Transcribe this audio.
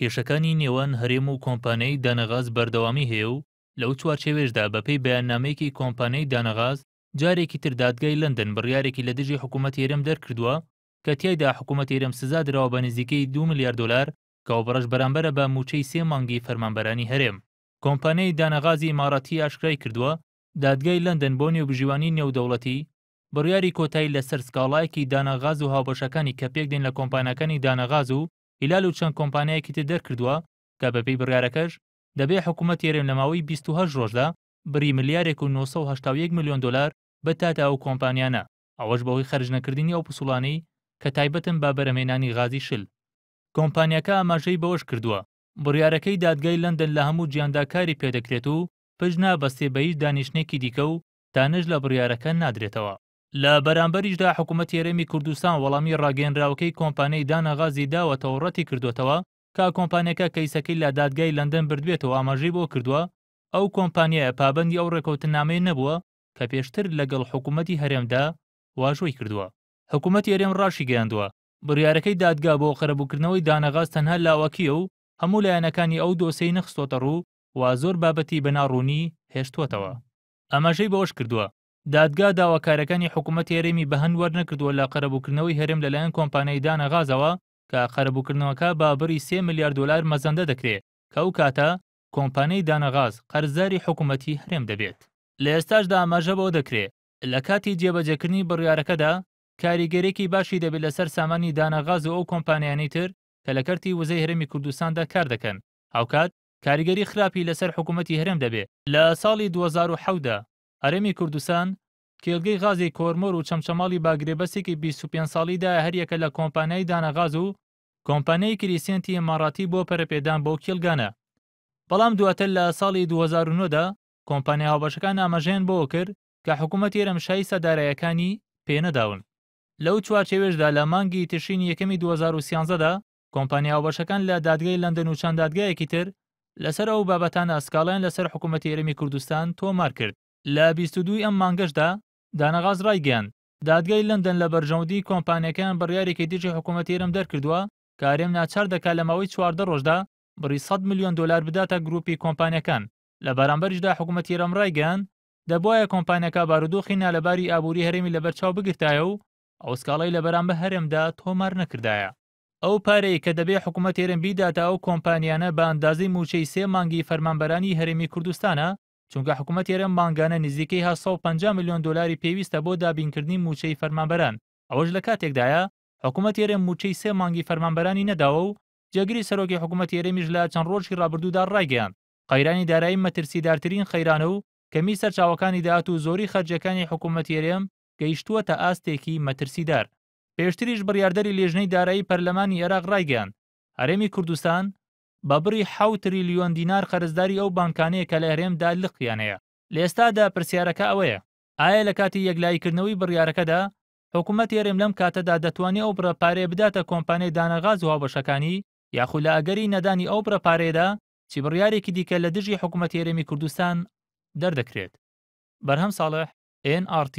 کێشەکانی نێوان هەرێم و کۆمپانیای دانەغاز بەردەوامی هەیە و لەو چوارچێوێشدا بەپێی بەیاننامەیەکی کۆمپانیای دانەغاز جارێکی تر دادگای لەندەن بڕیارێکی لە دژی حکوومەتی هێرم دەرکردووە کە تیایدا حکوومەتی هێرم سزا درراوە بە نزیکەی 2 ملیار دلار کە بەڕەش بەرامبەرە بە موچەی 3 مانگی فەرمانبەرانی هەرێم. کۆمپانیای دانەغازی ئیماراتی ئاشکرای کردووە دادگای لەندەن بۆ نێوبژیوانی نێودەوڵەتی بڕیاری کۆتایی لەسەر سکاڵایەکی دانەغاز و هاوبەشەکانی کە پێک دێن لە کۆمپانیەکانی دانەغاز و هیلال و چەند کۆمپانیایەکی تر دەرکردووە کە بەپێی بڕیارەکەش دەبێ حکوومەت هێرم لە ماوەی 28 ڕۆژدا بری ملیارێک و 981 میلیۆن دلار بەتاتە ئەو کۆمپانیانە، ئەوەش بەهۆی خەرج نەکردنی ئەو پسوڵانەی کە تایبەتن بە بەرهەمهێنانی غازی شل. کۆمپانیاکە ئاماژەی بەوەش کردووە بڕیارەکەی دادگای لەندەن لە هەموو جیاندا کاری پێدەکرێت و پشت نابەستێ بە هیچ دانیشتێکی دیکە و دانش لە بڕیارەکە نادرێتەوە. لە بەرامبەریشدا حکوومەت هێرێمی کوردستان وەڵامی ڕاگەیەنراوەکەی کۆمپانیای دانەغازی داوەتەوە ڕەتی کردوێتەوە کە کۆمپانیەکە کەیسەکەی لە دادگای لەندەن بردوێتەوە ئاماژەی بۆ کردووە ئەو کۆمپانیایە پابەندی ئەو ڕێکەوتنامەیە نەبووە کە پێشتر لەگەڵ حکوومەتی هەرێمدا واژۆی کردووە. حکوومەتی هەرێم ڕاشی گەیاندووە بڕیارەکەی دادگا بۆ خەرەبووکردنەوەی دانەغاز تەنها لاوەکیە و هەموو لایەنەکانی ئەو دۆسەی نەخستۆتە ڕوو و زۆر بابەتی بەناڕوونی هێشتووەتەوە. ئەماژەی بەوەش کردووە دادگا داواکارەکانی حکوومەتی هەرێمی بەهەن وەرنەکردووە لە قەرەبووکردنەوەی هەرێم لەلایەن کۆمپانیای دانەغازەوە کە قەرەبووکردنەوەکە بە بڕی 3 ملیار دلار مەزەندە دەکرێت کە ئەو کاتە کۆمپانیای دانەغاز قەرزداری حکوومەتی هەرێم دەبێت. لە ئێستاشدا ئاماژە بەوە دەکرێت لە کاتی جێبەجێکردنی بڕیارەکەدا کاریگەرێکی باشی دەبێت لەسەر سامانی دانەغاز و ئەو کۆمپانیانەی تر کە لە کەرتی وزەی هەرێمی کوردستاندا کار دەکەن. هاوکات کاریگەری خراپی لەسەر حکوومەتی هەرێم دەبێت. لە ساڵی 2007دا هەرێمی کوردستان کێڵگەی غازی کۆرمۆر و چەمچەماڵی باگرێبەسێکی 25 ساڵیدا هەریەکە لە کۆمپانیای دانەغاز و کۆمپانیای کریسیەنتی ئیماراتی بۆ پەرەپێدان بۆ کێڵگانە. بەڵام دواتر لە ساڵی 2009دا کۆمپانیا هاوبەشەکان ئاماژەیان بۆ کرد کە حکوومەتی هەرێم شای سەداراییەکانی پێنەداون. لەو چوارچێوێشدا لە مانگی تشرینی یەکەمی 2013دا کۆمپانیا هاوبەشەکان لە دادگای لەندەن و چەند دادگایەکی تر لەسەر ئەو بابەتانە ئەسکاڵیان لەسەر حکوومەتی هەرێمی کوردستان تۆمار کرد. لە 22 ئەم مانگەشدا دانەغاز ڕایگەیاند دادگای لەندەن لە بەرژەوەندی کۆمپانیەکان بڕیارێکی دژی حکوومەتی هەرێم دەرکردووە کە هەرێم ناچار دەکات لە ماوەی 14 ڕۆژدا بڕی 100 میلیۆن دلار بداتە گروپی کۆمپانیەکان. لە بەرامبەریشدا حکوومەتی هەرێم ڕایگەیاند دەبوایە کۆمپانیەکە بارودۆخی نالەباری ئابووری هەرێمی لەبەرچاو بگرتایە و ئەو سکاڵەی لە بەرامبەر هەرێمدا تۆمار نەکردایە. ئەو پارەی کە دەبێ حکوومەتی هەرێم بیداتە ئەو کۆمپانیانە بە ئەندازەی موچەی 3 مانگی فەرمانبەرانی هەرێمی کوردستانە چونکە حکوومەتی هەرێم مانگانە نزیکەی 750 میلیۆن دلاری پێویستە بۆ دابینکردنی موچەی فەرمانبەران. ئەوەش لە کاتێکدایە حکوومەتی هەرێم موچەی 3 مانگی فەرمانبەرانی نەداوە و جێگیری سەرۆکی حکوومەتی هەرێمیش لە چەند ڕۆژی ڕابردوودا ڕایگەیاند قەیرانی دارایی مەترسیدارترین خەیرانە و کەمی سەرچاوەکانی داهات و زۆری خەرجەکانی حکوومەتی هەرێم گەیشتووەتە ئاستێکی مەترسیدار. پێشتریش بڕیاردەری لێژنەی دارایی پەرلەمانی عێراق ڕایگەیاند هەرێمی کوردستان بە بڕی 7 تریلیۆن دینار خەرزداری ئەو بانکانەیە کە لە هەرێمدا لقیانەیە. لە ئێستادا پرسیارەکە ئەوەیە ئایا لە کاتی یەکلایکردنەوەی بڕیارەکەدا حکوومەتی هەرێم لەم کاتەدا دەتوانێت ئەو بڕەپارەیە بداتە کۆمپانیای دانەغاز و هاوبەشەکانی یاخود لە ئەگەری نەدانی ئەو بڕەپارەیەدا چی بڕیارێکی دیکە لە دژی حکوومەتی هەرێمی کوردستان دەردەکرێت. بەرهەم ساڵح NRT